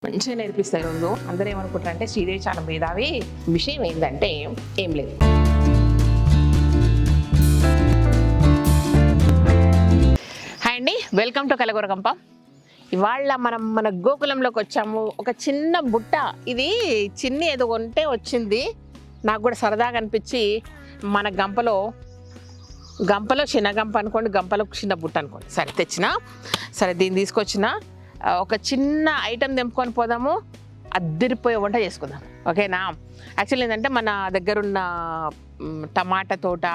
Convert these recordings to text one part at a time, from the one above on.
మంచిగా నేర్పిస్తారు రోజు. అందరూ ఏమనుకుంటారంటే శ్రీదేవి చాలా మేధావి. విషయం ఏంటంటే ఏం లేదు. హాయ్ అండి, వెల్కమ్ టు కలగూరగంప. ఇవాళ మనం మన గోకులంలోకి వచ్చాము. ఒక చిన్న బుట్ట, ఇది చిన్ని ఏదో కొంటే వచ్చింది. నాకు కూడా సరదాగా అనిపించి మన గంపలో చిన్న గంప అనుకోండి, గంపలో చిన్న బుట్ట అనుకోండి, సరే తెచ్చిన. సరే దీన్ని తీసుకొచ్చిన ఒక చిన్న ఐటెం తెంపుకొని పోదాము, అద్దరిపోయే వంట చేసుకుందాం. ఓకేనా? యాక్చువల్లీ ఏంటంటే మన దగ్గరున్న టమాటా తోట,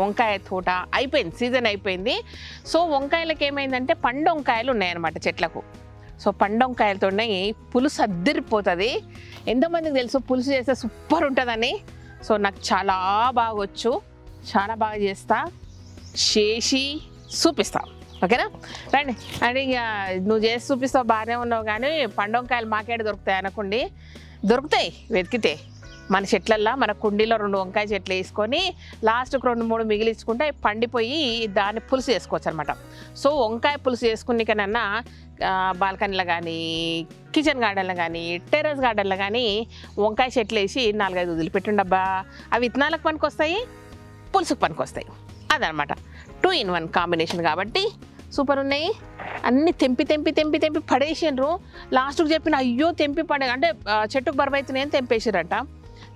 వంకాయ తోట అయిపోయింది, సీజన్ అయిపోయింది. సో వంకాయలకు ఏమైందంటే పండు వంకాయలు ఉన్నాయన్నమాట చెట్లకు. సో పండు వంకాయలతో పులుసు అద్దరిపోతుంది. ఎంతోమందికి తెలుసు పులుసు చేస్తే సూపర్ ఉంటుందని. సో నాకు చాలా బాగా వచ్చు, చాలా బాగా చేసి చూపిస్తా. ఓకేనా? రండి. అంటే ఇక నువ్వు చేసి చూపిస్తావు, బాగానే ఉన్నావు, కానీ పండు వంకాయలు మాకేడ దొరుకుతాయి అనుకోండి. దొరుకుతాయి వెతికితే. మన చెట్లల్లో మన కుండీలో 2 వంకాయ చెట్లు వేసుకొని లాస్ట్కి 2-3 మిగిలించుకుంటే పండిపోయి దాన్ని పులుసు చేసుకోవచ్చు అనమాట. సో వంకాయ పులుసు చేసుకునికనన్నా బాల్కనీలో కానీ, కిచెన్ గార్డెన్లో కానీ, టెర్రస్ గార్డెన్లో కానీ వంకాయ చెట్లు వేసి 4-5 వదిలిపెట్టుండబ్బా. అవి విత్తనాలకు పనికి వస్తాయి, పులుసుకు పనికి వస్తాయి. అదనమాట 2 in 1 కాంబినేషన్ కాబట్టి సూపర్ ఉన్నాయి. అన్నీ తెంపి పడేసిండ్రు. లాస్ట్కి చెప్పిన అయ్యో తెంపి పడే అంటే చెట్టుకు బరువైతున్నాయని తెంపేసారట.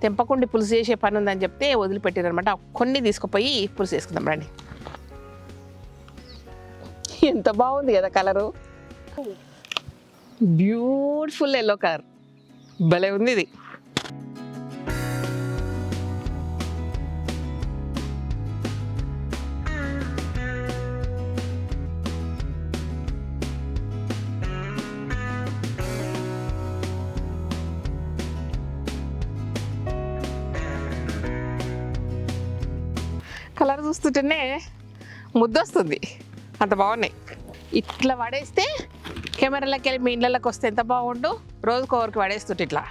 తెంపకుండా పులుసు చేసే పని ఉందని చెప్తే వదిలిపెట్టారనమాట. కొన్ని తీసుకుపోయి పులుసు చేసుకుందాం రండి. ఎంత బాగుంది కదా కలరు, బ్యూటిఫుల్ ఎల్లో కలర్, భలే ఉంది ఇది. కలర్ చూస్తుంటేనే ముద్దొస్తుంది, అంత బాగున్నాయి. ఇట్లా పడేస్తే కెమెరాలకి వెళ్ళి మీ ఇళ్ళకి వస్తే ఎంత బాగుండు. రోజుకు ఒకరికి పడేస్తుంటే ఇట్లా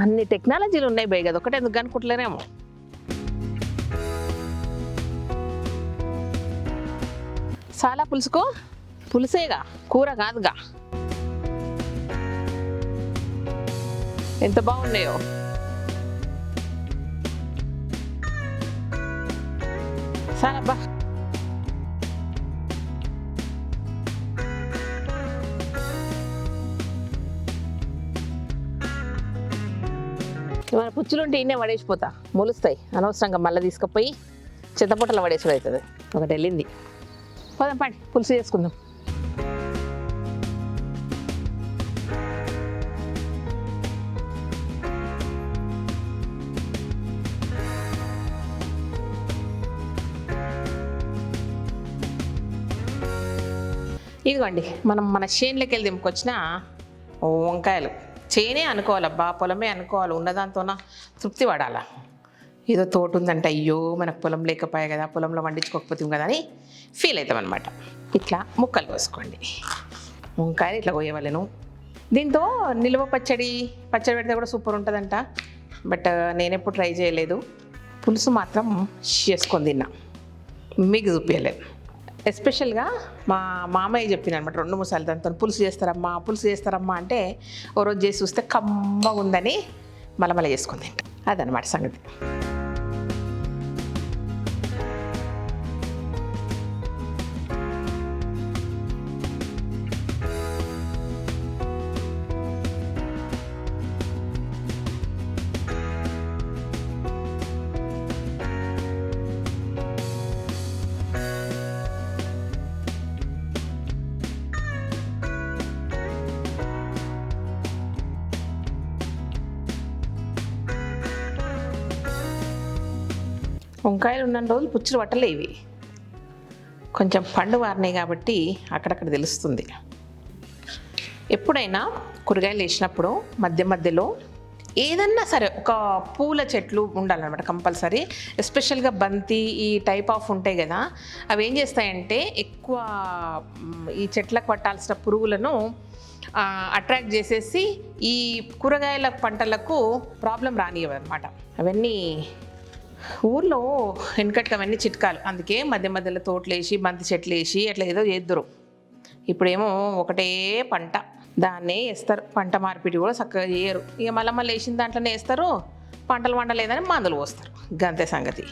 అన్ని టెక్నాలజీలు ఉన్నాయి బై కదా, ఒకటే ఎందుకు అనుకుంటలేనేమో. చాలా పులుసుకో, పులుసేగా, కూర కాదుగా. ఎంత బాగున్నాయో. చాలబ్బా. మన పుచ్చులుంటే ఇన్నే పడేసిపోతా, మొలుస్తాయి అనవసరంగా. మళ్ళీ తీసుకుపోయి చింతపొట్టలో పడేసుడు అవుతుంది. ఒకటి వెళ్ళింది. పోదాం పండి, పులుసు చేసుకుందాం. ఇదిగోండి, మనం మన చేనులోకి వెళ్ళి దింపుకొచ్చిన వంకాయలు. చేనే అనుకోవాలబ్బా, పొలమే అనుకోవాలి. ఉన్నదాంతోన తృప్తి పడాలా. ఏదో తోట ఉందంటే అయ్యో మనకు పొలం లేకపోయా కదా, పొలంలో వండించుకోకపోతే కదా అని ఫీల్ అవుతాం అనమాట. ఇట్లా ముక్కలు కోసుకోండి. వంకాయలు ఇట్లా కోయవలను. దీంతో నిల్వ పచ్చడి పెడితే కూడా సూపర్ ఉంటుందంట. బట్ నేను ఎప్పుడు ట్రై చేయలేదు. పులుసు మాత్రం చేసుకొని తిన్నా, మీకు చూపించలేదు. ఎస్పెషల్గా మా మామయ్య చెప్పింది అనమాట 2-3 సార్లు దాంతో పులుసు చేస్తారమ్మా అంటే ఓ రోజు చేసి చూస్తే కమ్మగా ఉందని మళ్ళీ చేసుకుంది. అదనమాట సంగతి. వంకాయలు ఉన్న రోజులు పుచ్చులు పట్టలే, ఇవి కొంచెం పండు వారినాయి కాబట్టి అక్కడక్కడ తెలుస్తుంది. ఎప్పుడైనా కూరగాయలు వేసినప్పుడు మధ్యలో ఏదన్నా సరే ఒక పూల చెట్లు ఉండాలన్నమాట కంపల్సరీ. ఎస్పెషల్గా బంతి ఈ టైప్ ఆఫ్ ఉంటాయి కదా, అవి ఏం చేస్తాయంటే ఎక్కువ ఈ చెట్లకు పట్టాల్సిన పురుగులను అట్రాక్ట్ చేసేసి ఈ కూరగాయల పంటలకు ప్రాబ్లం రానివ్వదు అనమాట. అవన్నీ ఊర్లో వెనకటికి అవన్నీ చిట్కాలు. అందుకే మధ్యలో తోటలు వేసి బంతి చెట్లు వేసి అట్లా ఏదో చేద్దరు. ఇప్పుడేమో ఒకటే పంట, దాన్నే వేస్తారు. పంట మార్పిడి కూడా చక్కగా చేయరు. ఇక మళ్ళీ వేసిన దాంట్లోనే వేస్తారు. పంటలు వండలేదని మందులు పోస్తారు. గంతే సంగతి.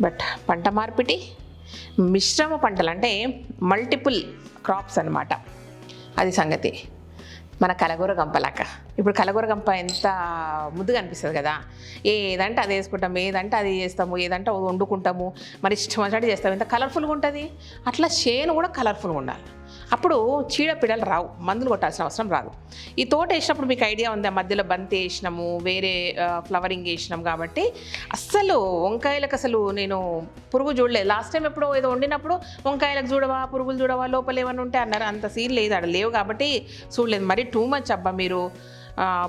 బట్ పంట మార్పిడి మిశ్రమ పంటలు అంటే మల్టిపుల్ క్రాప్స్ అన్నమాట. అది సంగతి. మన కలగూర గంపలాక. ఇప్పుడు కలగూర గంప ఎంత ముద్దుగా అనిపిస్తుంది కదా. ఏదంటే అది వేసుకుంటాము, ఏదంటే అది చేస్తాము, ఏదంటే అది వండుకుంటాము, మరి ఇష్టం వచ్చినట్టు చేస్తాము. ఎంత కలర్ఫుల్గా ఉంటుంది. అట్లా చేను కూడా కలర్ఫుల్గా ఉండాలి. అప్పుడు చీడపీడలు రావు, మందులు కొట్టాల్సిన అవసరం రాదు. ఈ తోట వేసినప్పుడు మీకు ఐడియా ఉంది, మధ్యలో బంతి వేసినాము, వేరే ఫ్లవరింగ్ వేసినాం కాబట్టి అస్సలు వంకాయలకు అసలు నేను పురుగు చూడలేదు. లాస్ట్ టైం ఎప్పుడో ఏదో వండినప్పుడు వంకాయలకు చూడవా, పురుగులు చూడవా, లోపల ఏమన్నా ఉంటే అన్నారు. అంత సీన్ లేదు, అక్కడ లేవు కాబట్టి చూడలేదు. మరి టూ మచ్ అబ్బా, మీరు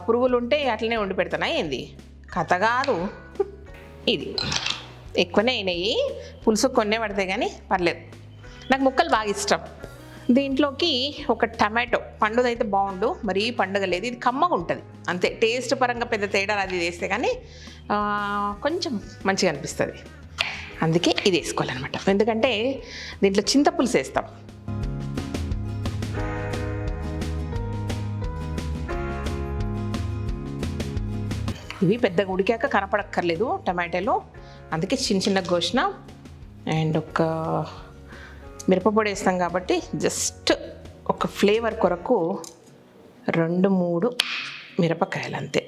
పురుగులు ఉంటే అట్లనే వండి పెడతానా ఏంది? కథ కాదు ఇది. ఎక్కువనే అయినాయి, పులుసు కొన్నే పడతాయి కానీ పర్లేదు. నాకు ముక్కలు బాగా ఇష్టం. దీంట్లోకి ఒక టమాటో, పండుదైతే బాగుండు, మరీ పండుగ లేదు, ఇది కమ్మగా ఉంటుంది అంతే. టేస్ట్ పరంగా పెద్ద తేడా అది వేస్తే కానీ కొంచెం మంచిగా అనిపిస్తుంది. అందుకే ఇది వేసుకోవాలన్నమాట. ఎందుకంటే దీంట్లో చింతపులుసు వేస్తాం. ఇవి పెద్దగా ఉడికాక కనపడక్కర్లేదు టమాటాలు, అందుకే చిన్న చిన్న కోసిన. అండ్ ఒక మిరపపొడి వేస్తాం కాబట్టి జస్ట్ ఒక ఫ్లేవర్ కొరకు 2-3 మిరపకాయలు అంతే.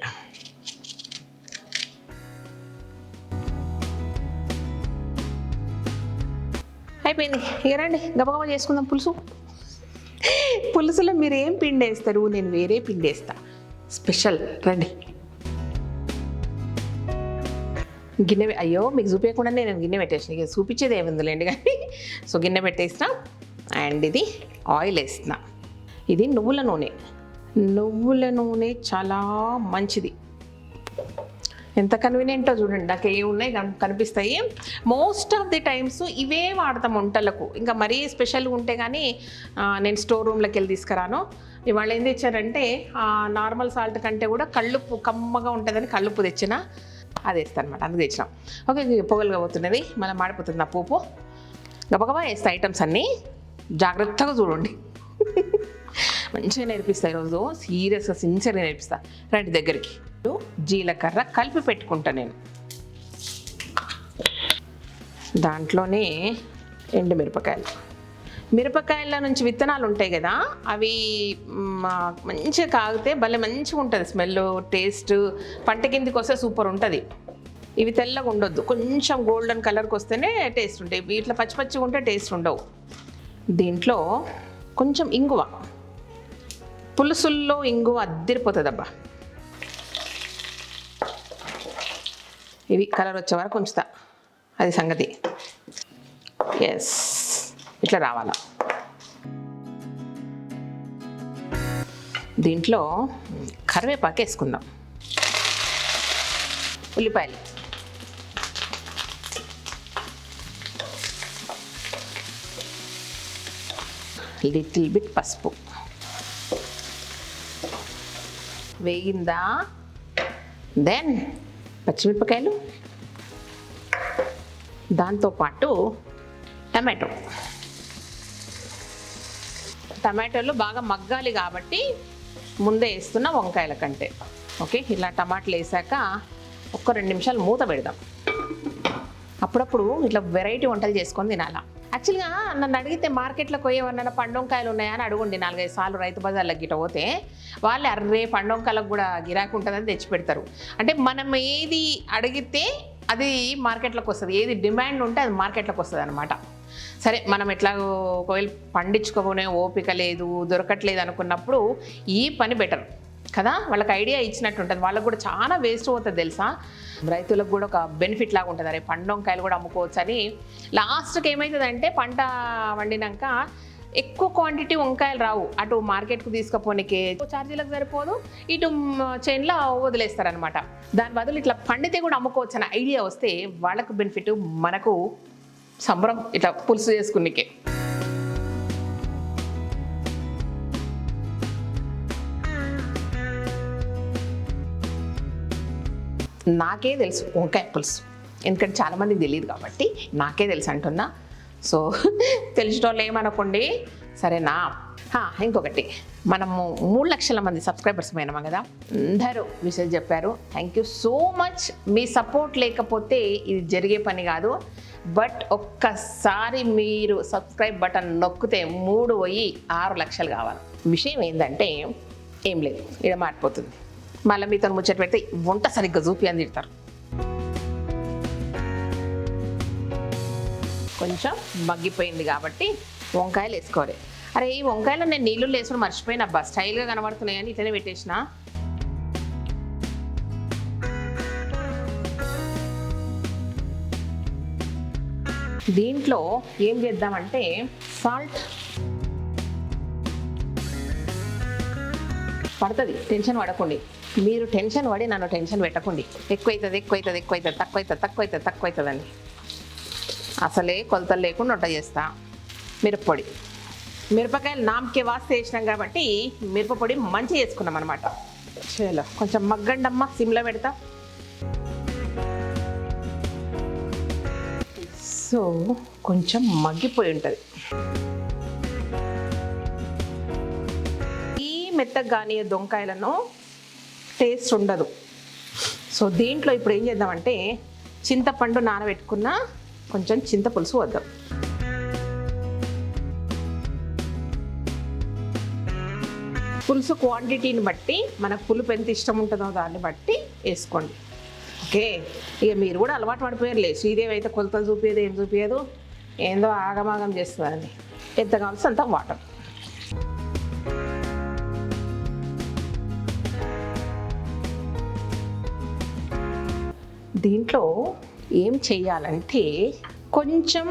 అయిపోయింది. ఇక రండి గబగబా చేసుకుందాం పులుసు. పులుసులో మీరు ఏం పిండి వేస్తారు, నేను వేరే పిండి వేస్తా స్పెషల్. రండి. గిన్నె, అయ్యో మీకు చూపించకుండానే నేను గిన్నె పెట్టేసిన. ఇక చూపించేది ఏముందిలేండి కానీ. సో గిన్నె పెట్టేసిన. అండ్ ఇది ఆయిల్ వేస్తున్నా. ఇది నువ్వుల నూనె. నువ్వుల నూనె చాలా మంచిది. ఎంత కన్వీనియంటో చూడండి. నాకు ఏ ఉన్నాయి కనిపిస్తాయి. మోస్ట్ ఆఫ్ ది టైమ్స్ ఇవే వాడతాం వంటలకు. ఇంకా మరీ స్పెషల్గా ఉంటే కానీ నేను స్టోర్ రూమ్లోకి వెళ్ళి తీసుకురాను. ఇవాళ ఏం తెచ్చారంటే నార్మల్ సాల్ట్ కంటే కూడా కళ్ళుప్పు కమ్మగా ఉంటుందని కళ్ళుప్పు తెచ్చిన. అది వేస్తాను అనమాట, అందుకు తెచ్చినాం. ఓకే, పొగలుగా పోతున్నది, మళ్ళీ మాడిపోతుంది నా పోపు. గబగబా వేస్తా ఐటమ్స్ అన్నీ. జాగ్రత్తగా చూడండి. మంచిగా నేర్పిస్తా ఈరోజు, సీరియస్గా సిన్సియర్గా నేర్పిస్తా. రండి దగ్గరికి. జీలకర్ర కలిపి పెట్టుకుంటా నేను. దాంట్లోనే ఎండుమిరపకాయలు. మిరపకాయల నుంచి విత్తనాలు ఉంటాయి కదా, అవి మంచిగా కాగితే భలే మంచిగా ఉంటుంది స్మెల్, టేస్ట్. పంట కిందికి వస్తే సూపర్ ఉంటుంది. ఇవి తెల్లగా ఉండొద్దు, కొంచెం గోల్డెన్ కలర్కి వస్తేనే టేస్ట్ ఉంటాయి. వీటిలో పచ్చి పచ్చిగా ఉంటే టేస్ట్ ఉండవు. దీంట్లో కొంచెం ఇంగువ. పులుసుల్లో ఇంగువ అద్దిరిపోతుంది అబ్బా. ఇవి కలర్ వచ్చే వరకు ఉంచుతా, అది సంగతి. ఎస్, ఇట్లా రావాలా. దీంట్లో కరివేపాకు వేసుకుందాం. ఉల్లిపాయలు, లిటిల్ బిట్ పసుపు. వేగిందా? దెన్ పచ్చిమిరపకాయలు, దాంతోపాటు టమాటో. టమాటోలు బాగా మగ్గాలి కాబట్టి ముందే వేస్తున్న వంకాయల కంటే. ఓకే, ఇలా టమాటాలు వేసాక ఒక్క 2 నిమిషాలు మూత పెడదాం. అప్పుడప్పుడు ఇట్లా వెరైటీ వంటలు చేసుకొని తినాలా. యాక్చువల్గా నన్ను అడిగితే మార్కెట్లోకి పోయేవన్నా పండొంకాయలు ఉన్నాయా అని అడుగుండి 4-5 సార్లు రైతు బజార్లకు గిట్ట పోతే వాళ్ళు అర్రే పండొంకాయలకు కూడా గిరాకీ ఉంటుందని తెచ్చి పెడతారు. అంటే మనం ఏది అడిగితే అది మార్కెట్లోకి వస్తుంది, ఏది డిమాండ్ ఉంటే అది మార్కెట్లోకి వస్తుంది అనమాట. సరే, మనం ఎట్లా ఒకవేళ పండించుకోనే ఓపిక లేదు, దొరకట్లేదు అనుకున్నప్పుడు ఈ పని బెటర్ కదా. వాళ్ళకి ఐడియా ఇచ్చినట్టు ఉంటుంది, వాళ్ళకు కూడా చాలా వేస్ట్ అవుతుంది తెలుసా. రైతులకు కూడా ఒక బెనిఫిట్ లాగా ఉంటుంది, అరే పండొంకాయలు కూడా అమ్ముకోవచ్చు అని. లాస్ట్కి ఏమవుతుందంటే పంట వండినాక ఎక్కువ క్వాంటిటీ వంకాయలు రావు, అటు మార్కెట్కు తీసుకుపోనికే ఛార్జీలకు సరిపోదు, ఇటు చైన్లో వదిలేస్తారనమాట. దాని బదులు ఇట్లా పండితే కూడా అమ్ముకోవచ్చు అనే ఐడియా వస్తే వాళ్ళకు బెనిఫిట్, మనకు సంబరం ఇట్లా పులుసు చేసుకునికే. నాకే తెలుసు వంకాయ పులుసు, ఎందుకంటే చాలామందికి తెలియదు కాబట్టి నాకే తెలుసు అంటున్నా. సో తెలిసిన వాళ్ళు ఏమనుకోండి, సరేనా. ఇంకొకటి, మనము 3 లక్షల మంది సబ్స్క్రైబర్స్ పోయినామా కదా, అందరూ విషయం చెప్పారు. Thank you so much. Me support లేకపోతే ఇది జరిగే పని కాదు. బట్ ఒక్కసారి మీరు సబ్స్క్రైబ్ బటన్ నొక్కితే 3 పోయి 6 లక్షలు కావాలి. విషయం ఏంటంటే ఏం లేదు, ఇక్కడ మారిపోతుంది. మళ్ళీ మీతో ముచ్చట పెడితే వంట సరిగ్గా చూపి అని తిడతారు. కొంచెం మగ్గిపోయింది కాబట్టి వంకాయలు వేసుకోవాలి. అరే ఈ వంకాయలో నేను నీళ్ళు వేసుకుని మర్చిపోయిన అబ్బా, స్టైల్గా కనబడుతున్నాయి అని ఇట్లనే పెట్టేసిన. దీంట్లో ఏం చేద్దామంటే సాల్ట్ పడుతుంది, టెన్షన్ పడకండి. మీరు టెన్షన్ పడి నన్ను టెన్షన్ పెట్టకండి. ఎక్కువైతుంది తక్కువైతుందండి. అసలే కొలతలు లేకుండా వంట చేస్తా. మిరప్పొడి, మిరపకాయలు నామకే వాస్తే వేసినాం కాబట్టి మిరపపొడి మంచిగా వేసుకున్నాం అనమాట. చలో కొంచెం మగ్గండమ్మ, సిమ్లో పెడతా. సో కొంచెం మగ్గిపోయి ఉంటుంది. ఈ మెత్తగా కానీ దొంకాయలను టేస్ట్ ఉండదు. సో దీంట్లో ఇప్పుడు ఏం చేద్దామంటే చింతపండు నానబెట్టుకున్న కొంచెం చింతపులుసు వద్దాం. పులుసు క్వాంటిటీని బట్టి, మనకు పులుపు ఎంత ఇష్టం ఉంటుందో దాన్ని బట్టి వేసుకోండి. ఓకే, ఇక మీరు కూడా అలవాటు పడిపోయారులే. శ్రీదేవి అయితే కొలతలు చూపించదు, ఏం చూపించదు, ఏందో ఆగమాగం చేస్తుందండి. ఎంత కావాల్సి అంత వాటర్. దీంట్లో ఏం చెయ్యాలంటే కొంచెం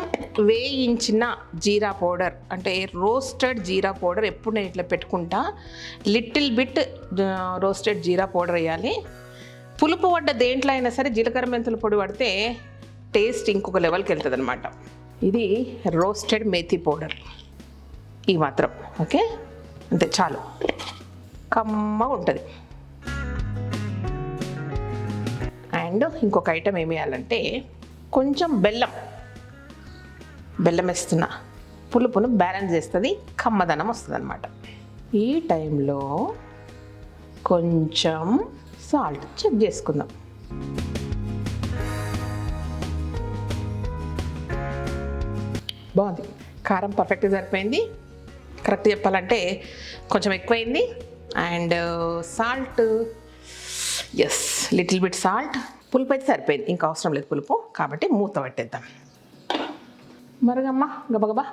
వేయించిన జీరా పౌడర్, అంటే రోస్టెడ్ జీరా పౌడర్ ఎప్పుడు నేను ఇట్లా పెట్టుకుంటా. లిటిల్ బిట్ రోస్టెడ్ జీరా పౌడర్ వేయాలి. పులుపు పడ్డ దేంట్లో అయినా సరే జీలకర్ర మెంతుల పొడి పడితే టేస్ట్ ఇంకొక లెవెల్కి వెళ్తుంది అనమాట. ఇది రోస్టెడ్ మేథీ పౌడర్, ఈ మాత్రం. ఓకే, అంతే చాలు, కమ్మగా ఉంటుంది. అండ్ ఇంకొక ఐటెం ఏమి వేయాలంటే కొంచెం బెల్లం వేస్తున్నా. పులుపును బ్యాలెన్స్ చేస్తుంది, కమ్మదనం వస్తుంది అనమాట. ఈ టైంలో కొంచెం సాల్ట్ చెక్ చేసుకుందాం. బాగుంది, కారం పర్ఫెక్ట్గా సరిపోయింది. కరెక్ట్ చెప్పాలంటే కొంచెం ఎక్కువైంది. And salt, yes little bit salt. పులుపు అయితే సరిపోయింది, ఇంకా అవసరం లేదు పులుపు, కాబట్టి మూత పెట్టేద్దాం. మరుగమ్మ గబగబా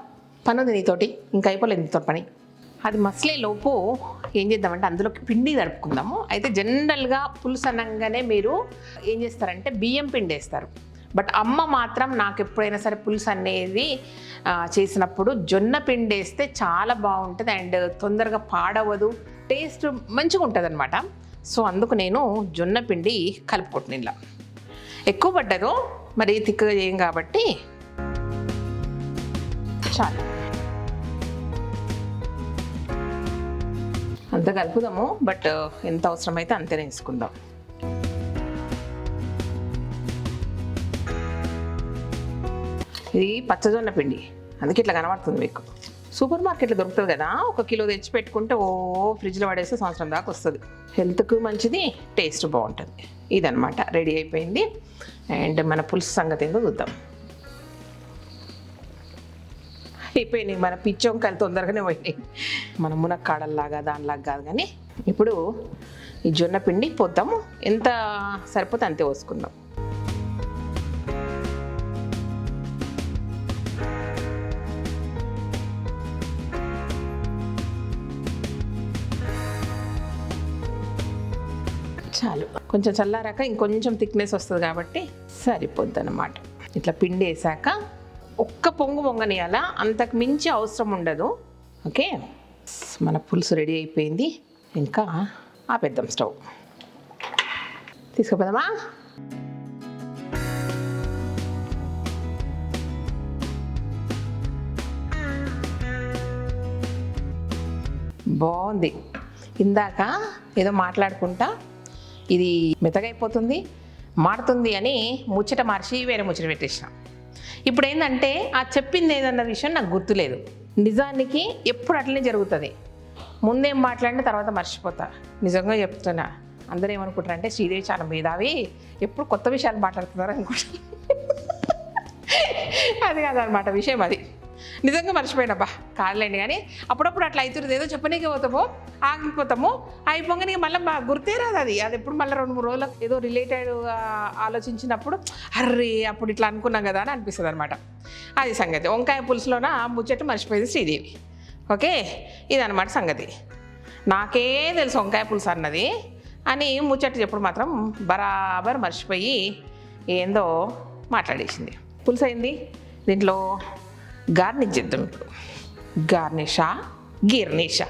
పని ఉంది నీతోటి, ఇంకా అయిపోలేదు నీతో పని. అది మసలే లోపు ఏం చేద్దామంటే అందులోకి పిండి తడుపుకుందాము. అయితే జనరల్గా పులుసు అనగానే మీరు ఏం చేస్తారంటే బియ్యం పిండి వేస్తారు. బట్ అమ్మ మాత్రం నాకు ఎప్పుడైనా సరే పులుసు అనేది చేసినప్పుడు జొన్న పిండి వేస్తే చాలా బాగుంటుంది. అండ్ తొందరగా పాడవదు, టేస్ట్ మంచిగా ఉంటుంది అనమాట. సో అందుకు నేను జొన్న పిండి కలుపుకుంటున్నాను. ఇలా ఎక్కువ పడ్డదు, మరి తిక్కగా చేయం కాబట్టి చాలు. అంత కలుపుదాము, బట్ ఎంత అవసరమైతే అంతేనే వేసుకుందాం. ఇది పచ్చజొన్న పిండి, అందుకే ఇట్లా కనబడుతుంది మీకు. సూపర్ మార్కెట్లో దొరుకుతుంది కదా, 1 కిలో తెచ్చి పెట్టుకుంటే ఫ్రిడ్జ్లో పడేస్తే సంవత్సరం దాకా వస్తుంది. హెల్త్కు మంచిది, టేస్ట్ బాగుంటుంది. ఇదనమాట రెడీ అయిపోయింది. అండ్ మన పులుసు సంగతి ఏందో చూద్దాం. అయిపోయినాయి మన పిచ్చి వంకాయలు, తొందరగానే పోయినాయి. మన మునక్కాడల్లాగా దానిలాగా కాదు. కానీ ఇప్పుడు ఈ జొన్న పిండి పోద్దాము, ఎంత సరిపోతే అంతే పోసుకుందాం. చాలు, కొంచెం చల్లారాక ఇంకొంచెం థిక్నెస్ వస్తుంది కాబట్టి సరిపోద్ది అన్నమాట. ఇట్లా పిండి వేసాక ఒక్క పొంగు పొంగనియాల, అంతకు మించి అవసరం ఉండదు. ఓకే, మన పులుసు రెడీ అయిపోయింది. ఇంకా ఆపేద్దాం స్టవ్. తీసుకుపోదామా? బాగుంది. ఇందాక ఏదో మాట్లాడుకుంటా ఇది మెత్తగైపోతుంది, మారుతుంది అని ముచ్చట మార్చి వేరే ముచ్చట పెట్టేసిన. ఇప్పుడు ఏంటంటే ఆ చెప్పింది ఏదన్న విషయం నాకు గుర్తులేదు. నిజానికి ఎప్పుడు అట్లనే జరుగుతుంది. ముందేం మాట్లాడిన తర్వాత మర్చిపోతా. నిజంగా చెప్తున్నా. అందరూ ఏమనుకుంటారంటే శ్రీదేవి చాలా మేధావి, ఎప్పుడు కొత్త విషయాలు మాట్లాడుతున్నారు అనుకుంటారు. అది కాదనమాట విషయం. అది నిజంగా మర్చిపోయినబ్బా కాదులేండి. కానీ అప్పుడప్పుడు అట్లా అవుతుంది. ఏదో చెప్పనీకే పోతాము, ఆగిపోతాము, అయిపోగానే మళ్ళీ గుర్తే రాదు. అది ఎప్పుడు మళ్ళీ 2-3 రోజులకు ఏదో రిలేటెడ్గా ఆలోచించినప్పుడు అర్రే అప్పుడు ఇట్లా అనుకున్నాం కదా అని అనిపిస్తుంది అనమాట. అది సంగతి. వంకాయ పులుసులోన ముచ్చట్టు మర్చిపోయింది శ్రీదేవి. ఓకే, ఇదన్నమాట సంగతి. నాకే తెలుసు వంకాయ పులుసు అన్నది అని ముచ్చట్టు చెప్పుడు మాత్రం బరాబర్ మర్చిపోయి ఏందో మాట్లాడేసింది. పులుసు అయింది. దీంట్లో గార్నిష్ చేద్దాం. ఇప్పుడు గిర్నిషా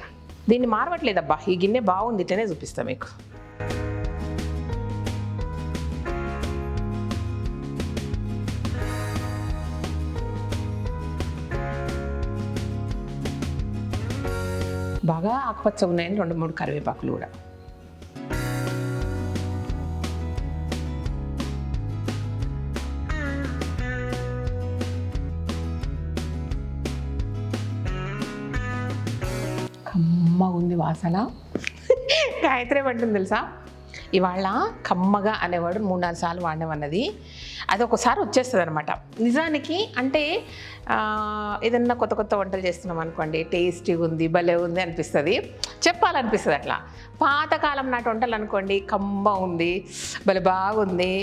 దీన్ని మారవట్లేదబ్బా. ఈ గిన్నె బాగుంది, ఇట్లనే చూపిస్తాను మీకు. బాగా ఆకుపచ్చగా ఉన్నాయని 2-3 కరివేపాకులు కూడా. కమ్మగా ఉంది వాసన. గాయత్రి ఏమంటుంది తెలుసా, ఇవాళ కమ్మగా అనేవాడు 3-4 సార్లు వాడినవన్నది. అది ఒకసారి వచ్చేస్తుంది అనమాట. నిజానికి అంటే ఏదన్నా కొత్త కొత్త వంటలు చేస్తున్నాం అనుకోండి, టేస్టీగా ఉంది, భలే ఉంది అనిపిస్తుంది, చెప్పాలనిపిస్తుంది. అట్లా పాతకాలం నాటి వంటలు అనుకోండి, కమ్మ ఉంది, భలే బాగుంది,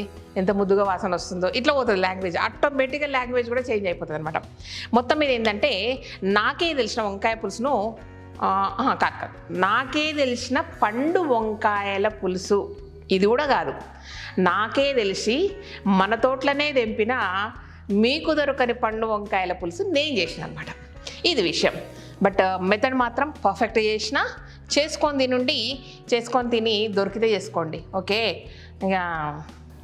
ఎంత ముద్దుగా వాసన వస్తుందో, ఇట్లా పోతుంది లాంగ్వేజ్. ఆటోమేటిక్గా లాంగ్వేజ్ కూడా చేంజ్ అయిపోతుంది అనమాట. మొత్తం మీద ఏంటంటే నాకే తెలిసిన వంకాయ పులుసును కాదు, నాకే తెలిసిన పండు వంకాయల పులుసు ఇది కూడా కాదు, నాకే తెలిసి మన తోటలోనే తెంపిన మీకు దొరకని పండు వంకాయల పులుసు నేను చేసిన అనమాట. ఇది విషయం. బట్ మెథడ్ మాత్రం పర్ఫెక్ట్ చేసిన. చేసుకొని తిని దొరికితే చేసుకోండి. ఓకే, ఇక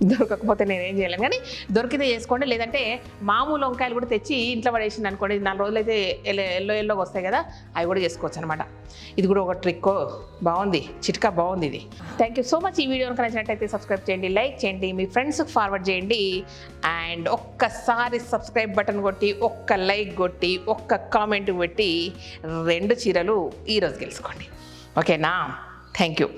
దొరకకపోతే నేనేం చేయలేను. కానీ దొరికితే చేసుకోండి. లేదంటే మామూలు వంకాయలు కూడా తెచ్చి ఇంట్లో పడేసింది అనుకోండి, 4 రోజులు అయితే ఎల్లోగా వస్తాయి కదా, అవి కూడా చేసుకోవచ్చు అనమాట. ఇది కూడా ఒక ట్రిక్. బాగుంది, చిట్కా బాగుంది ఇది. Thank you so much. ఈ వీడియో నచ్చినట్టయితే సబ్స్క్రైబ్ చేయండి, లైక్ చేయండి, మీ ఫ్రెండ్స్కి ఫార్వర్డ్ చేయండి. అండ్ ఒక్కసారి సబ్స్క్రైబ్ బటన్ కొట్టి, ఒక్క లైక్ కొట్టి, ఒక్క కామెంట్ పెట్టి 2 చీరలు ఈరోజు గెలుచుకోండి. ఓకేనా? Thank you.